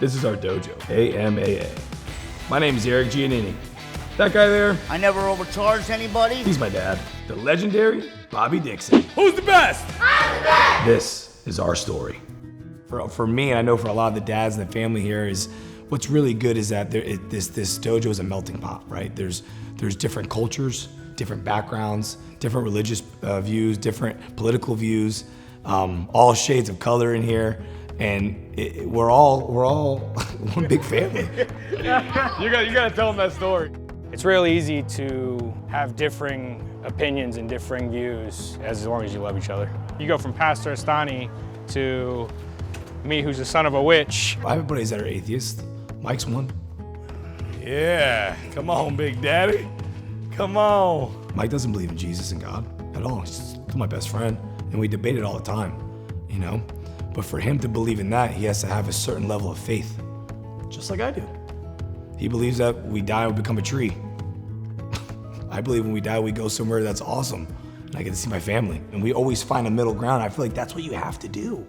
This is our dojo, AMAA. My name is Eric Giannini. That guy there, I never overcharged anybody. he's my dad, the legendary Bobby Dixon. Who's the best? I'm the best! This is our story. For me, and I know for a lot of the dads in the family here, is what's really good is that this dojo is a melting pot, right? There's different cultures, different backgrounds, different religious views, different political views, all shades of color in here, and we're all one big family. You gotta tell them that story. It's really easy to have differing opinions and differing views as long as you love each other. You go from Pastor Astani to me, who's the son of a witch. I have buddies that are atheists. Mike's one. Yeah, come on, Big Daddy. Come on. Mike doesn't believe in Jesus and God at all. He's still my best friend, and we debate it all the time, you know? But for him to believe in that, he has to have a certain level of faith, just like I do. He believes that we die and we become a tree. I believe when we die, we go somewhere that's awesome, and I get to see my family. And we always find a middle ground. I feel like that's what you have to do,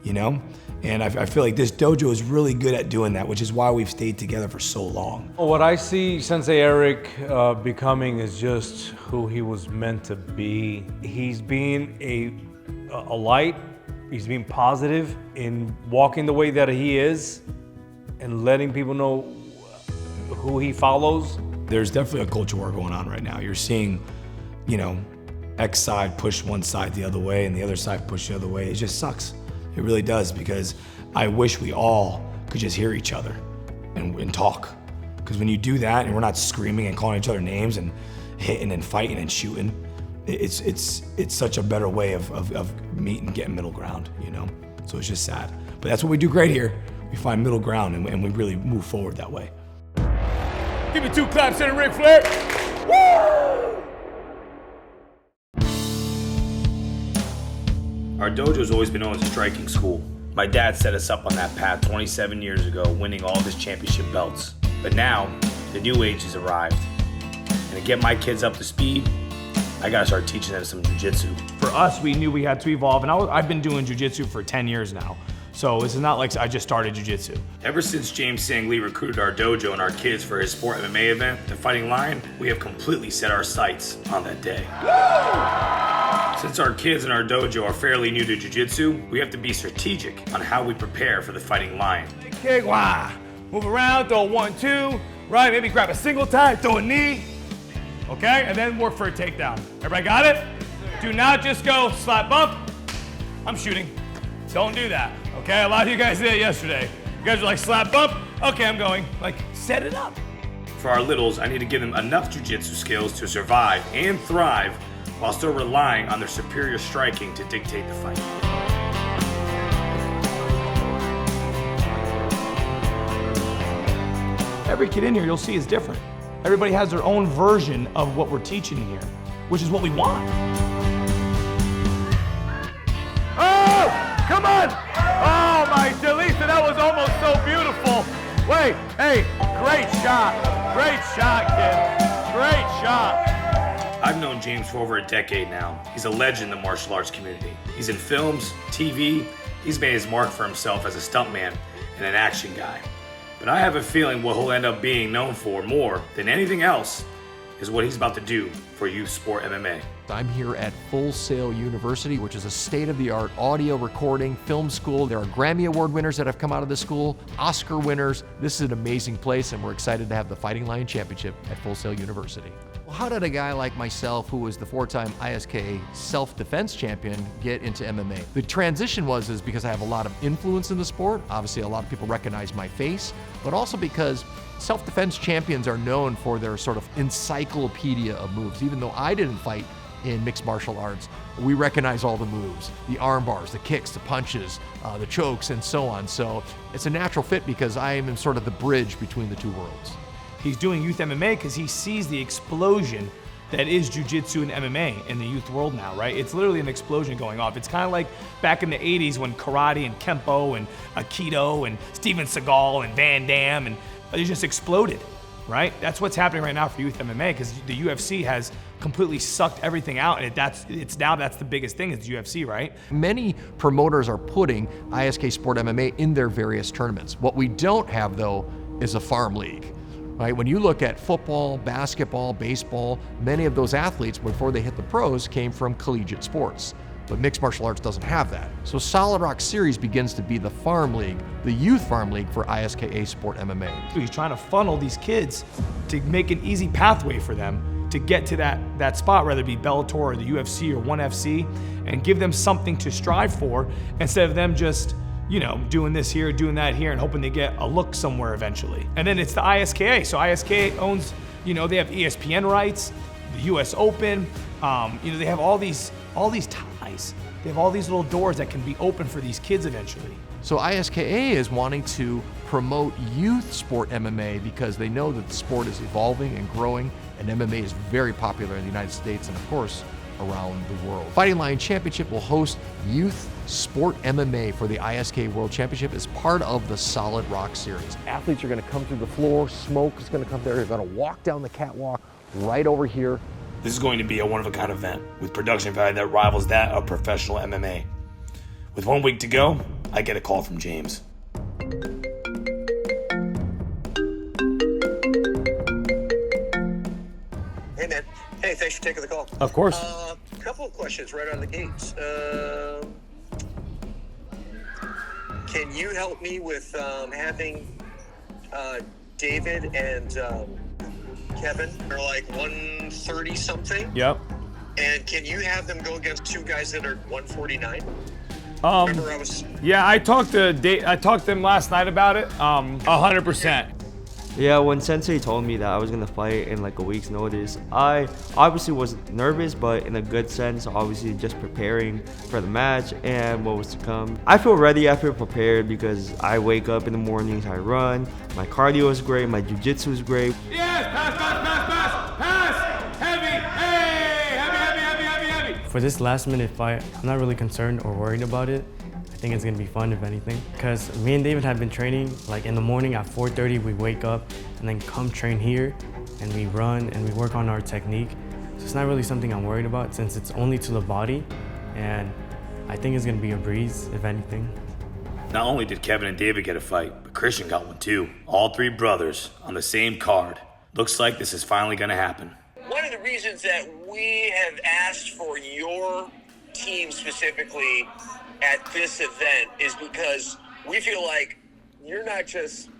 you know? And I feel like this dojo is really good at doing that, which is why we've stayed together for so long. What I see Sensei Eric becoming is just who he was meant to be. He's being a light. He's being positive in walking the way that he is and letting people know who he follows. There's definitely a culture war going on right now. You're seeing, you know, X side push one side the other way and the other side push the other way. It just sucks. It really does, because I wish we all could just hear each other and talk. Because when you do that and we're not screaming and calling each other names and hitting and fighting and shooting, it's such a better way of meeting and getting middle ground, you know? So it's just sad. But that's what we do great here. We find middle ground and we really move forward that way. Give me 2 claps and a Ric Flair. Woo! Our dojo's always been known as a striking school. My dad set us up on that path 27 years ago, winning all of his championship belts. But now, the new age has arrived. And to get my kids up to speed, I gotta start teaching them some jiu-jitsu. For us, we knew we had to evolve, and I've been doing jiu-jitsu for 10 years now. So this is not like I just started jiu-jitsu. Ever since James Sang Lee recruited our dojo and our kids for his Sport MMA event, the Fighting Lion, we have completely set our sights on that day. Since our kids in our dojo are fairly new to jiu-jitsu, we have to be strategic on how we prepare for the Fighting Lion. Kick, wah. Move around, throw a 1-2, right? Maybe grab a single tie, throw a knee. Okay, and then work for a takedown. Everybody got it? Do not just go slap bump. I'm shooting. Don't do that. Okay, a lot of you guys did it yesterday. You guys are like slap bump. Okay, I'm going. Like, set it up. For our littles, I need to give them enough jiu-jitsu skills to survive and thrive while still relying on their superior striking to dictate the fight. Every kid in here you'll see is different. Everybody has their own version of what we're teaching here, which is what we want. Oh, come on. Oh, my Delisa, that was almost so beautiful. Wait, hey, great shot. Great shot, kid. Great shot. I've known James for over a decade now. He's a legend in the martial arts community. He's in films, TV. He's made his mark for himself as a stuntman and an action guy. But I have a feeling what he'll end up being known for more than anything else is what he's about to do for youth sport MMA. I'm here at Full Sail University, which is a state-of-the-art audio recording film school. There are Grammy Award winners that have come out of this school, Oscar winners. This is an amazing place, and we're excited to have the Fighting Lion Championship at Full Sail University. Well, how did a guy like myself, who was the 4-time ISKA self-defense champion, get into MMA? The transition is because I have a lot of influence in the sport. Obviously, a lot of people recognize my face, but also because self-defense champions are known for their sort of encyclopedia of moves. Even though I didn't fight in mixed martial arts, we recognize all the moves, the arm bars, the kicks, the punches, the chokes, and so on. So it's a natural fit because I am in sort of the bridge between the two worlds. He's doing youth MMA because he sees the explosion that is jiu-jitsu and MMA in the youth world now, right? It's literally an explosion going off. It's kind of like back in the 80s when karate and Kempo and Aikido and Steven Seagal and Van Damme, and it just exploded, right? That's what's happening right now for youth MMA because the UFC has completely sucked everything out, and that's the biggest thing is UFC, right? Many promoters are putting ISK Sport MMA in their various tournaments. What we don't have, though, is a farm league. Right? When you look at football, basketball, baseball, many of those athletes before they hit the pros came from collegiate sports. But mixed martial arts doesn't have that. So Solid Rock Series begins to be the farm league, the youth farm league for ISKA Sport MMA. He's trying to funnel these kids to make an easy pathway for them to get to that spot, whether it be Bellator or the UFC or ONE FC, and give them something to strive for instead of them just, you know, doing this here, doing that here, and hoping they get a look somewhere eventually. And then it's the ISKA. So ISKA owns, you know, they have ESPN rights, the US Open, you know, they have all these ties. They have all these little doors that can be open for these kids eventually. So ISKA is wanting to promote youth sport MMA because they know that the sport is evolving and growing, and MMA is very popular in the United States and, of course, around the world. Fighting Lion Championship will host youth sport MMA for the ISK World Championship as part of the Solid Rock Series. Athletes are going to come through the floor, smoke is going to come there, they're going to walk down the catwalk right over here. This is going to be a one-of-a-kind event with production value that rivals that of professional MMA. With 1 week to go, I get a call from James. Hey, man. Hey, thanks for taking the call. Of course. Couple of questions right out of the gates. Can you help me with having David and Kevin are like 130 something? Yep. And can you have them go against two guys that are 149? Remember Yeah, I talked to them last night about it. 100%. Yeah, when Sensei told me that I was gonna fight in like a week's notice, I obviously was nervous, but in a good sense, obviously just preparing for the match and what was to come. I feel ready, I feel prepared because I wake up in the mornings, I run, my cardio is great, my jiu-jitsu is great. Yes, pass, heavy, hey, heavy. For this last minute fight, I'm not really concerned or worried about it. I think it's gonna be fun, if anything, because me and David have been training like in the morning at 4:30 we wake up and then come train here and we run and we work on our technique. So it's not really something I'm worried about since it's only to the body, and I think it's gonna be a breeze, if anything. Not only did Kevin and David get a fight, but Christian got one too. All three brothers on the same card. Looks like this is finally gonna happen. One of the reasons that we have asked for your team specifically at this event is because we feel like you're not just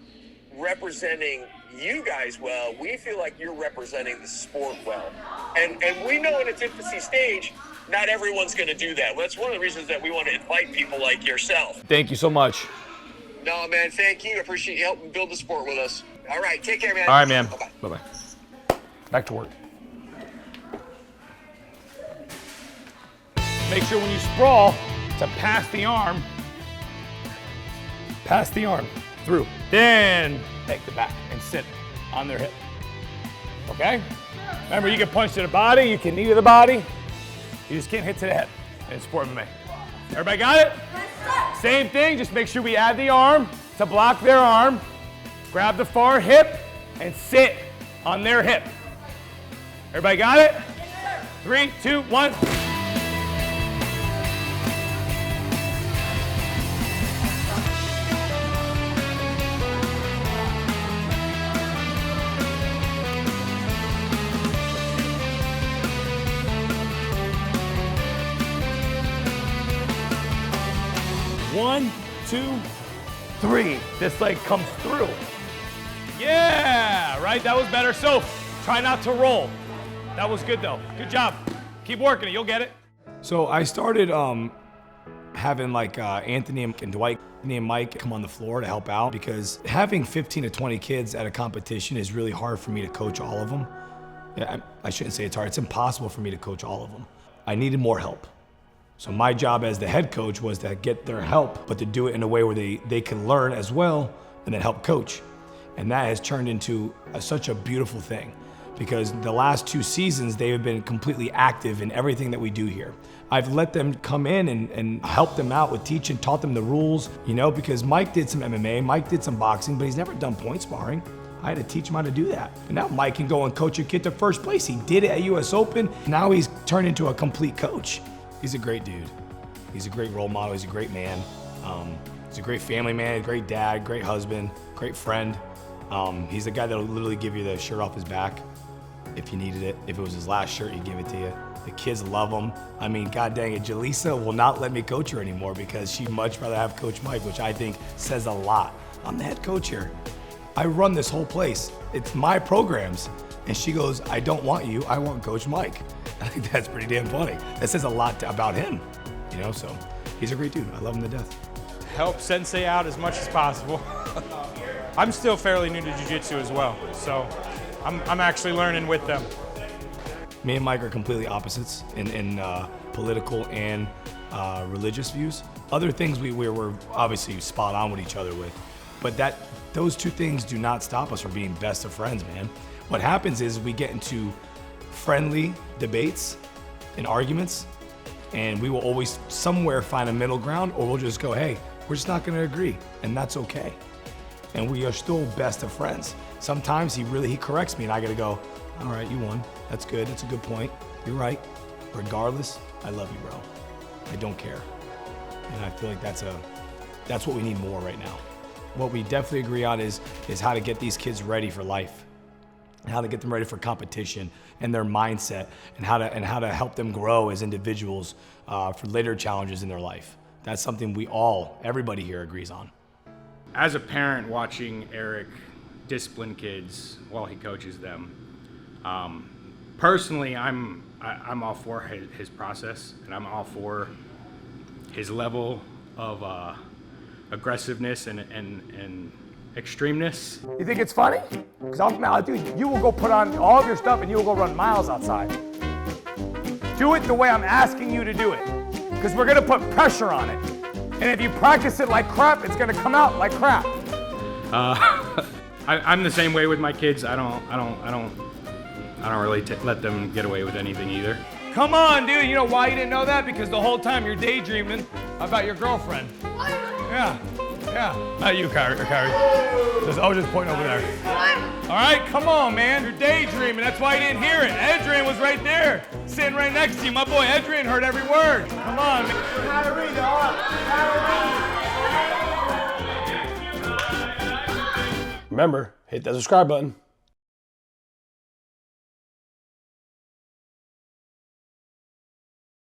representing you guys well, we feel like you're representing the sport well. And we know in its infancy stage, not everyone's going to do that. Well, that's one of the reasons that we want to invite people like yourself. Thank you so much. No, man, thank you. I appreciate you helping build the sport with us. All right, take care, man. All right, man. Bye-bye. Bye-bye. Back to work. Make sure when you sprawl to pass the arm through. Then take the back and sit on their hip. Okay? Remember, you can punch to the body, you can knee to the body. You just can't hit to the head in sport MMA. Everybody got it? Same thing, just make sure we add the arm to block their arm. Grab the far hip and sit on their hip. Everybody got it? 3, 2, 1. One, 2, 3. This leg comes through. Yeah, right, that was better. So try not to roll. That was good though. Good job. Keep working it, you'll get it. So I started having like Anthony and Dwight and Mike come on the floor to help out because having 15 to 20 kids at a competition is really hard for me to coach all of them. Yeah, I shouldn't say it's hard, it's impossible for me to coach all of them. I needed more help. So my job as the head coach was to get their help, but to do it in a way where they can learn as well and then help coach. And that has turned into such a beautiful thing because the last 2 seasons, they have been completely active in everything that we do here. I've let them come in and help them out with teaching, taught them the rules, you know, because Mike did some MMA, Mike did some boxing, but he's never done point sparring. I had to teach him how to do that. And now Mike can go and coach a kid to first place. He did it at US Open. Now he's turned into a complete coach. He's a great dude. He's a great role model. He's a great man. He's a great family man, a great dad, great husband, great friend. He's the guy that'll literally give you the shirt off his back if you needed it. If it was his last shirt, he'd give it to you. The kids love him. I mean, god dang it, Jaleesa will not let me coach her anymore because she'd much rather have Coach Mike, which I think says a lot. I'm the head coach here. I run this whole place. It's my programs. And she goes, I don't want you, I want Coach Mike. I think that's pretty damn funny. That says a lot about him, you know, so he's a great dude. I love him to death. Help Sensei out as much as possible. I'm still fairly new to Jiu-Jitsu as well, so I'm actually learning with them. Me and Mike are completely opposites in political and religious views. Other things we're obviously spot on with each other with, but those two things do not stop us from being best of friends, man. What happens is we get into friendly debates and arguments, and we will always somewhere find a middle ground, or we'll just go, hey, we're just not gonna agree, and that's okay. And we are still best of friends. Sometimes he corrects me and I gotta go, all right, you won. That's good, that's a good point. You're right. Regardless, I love you, bro. I don't care. And I feel like that's what we need more right now. What we definitely agree on is how to get these kids ready for life, and how to get them ready for competition and their mindset, and how to help them grow as individuals for later challenges in their life. That's something everybody here agrees on. As a parent watching Erik discipline kids while he coaches them, personally, I'm all for his process, and I'm all for his level of aggressiveness and extremeness. You think it's funny? Because dude, you will go put on all of your stuff and you will go run miles outside. Do it the way I'm asking you to do it, because we're gonna put pressure on it. And if you practice it like crap, it's gonna come out like crap. I'm the same way with my kids. I don't really let them get away with anything either. Come on, dude. You know why you didn't know that? Because the whole time you're daydreaming about your girlfriend. Yeah. Not you, Kyrie. I was just pointing over there. All right, come on, man. You're daydreaming. That's why you didn't hear it. Adrian was right there, sitting right next to you. My boy Adrian heard every word. Come on, man. Kyrie, Remember, hit that subscribe button.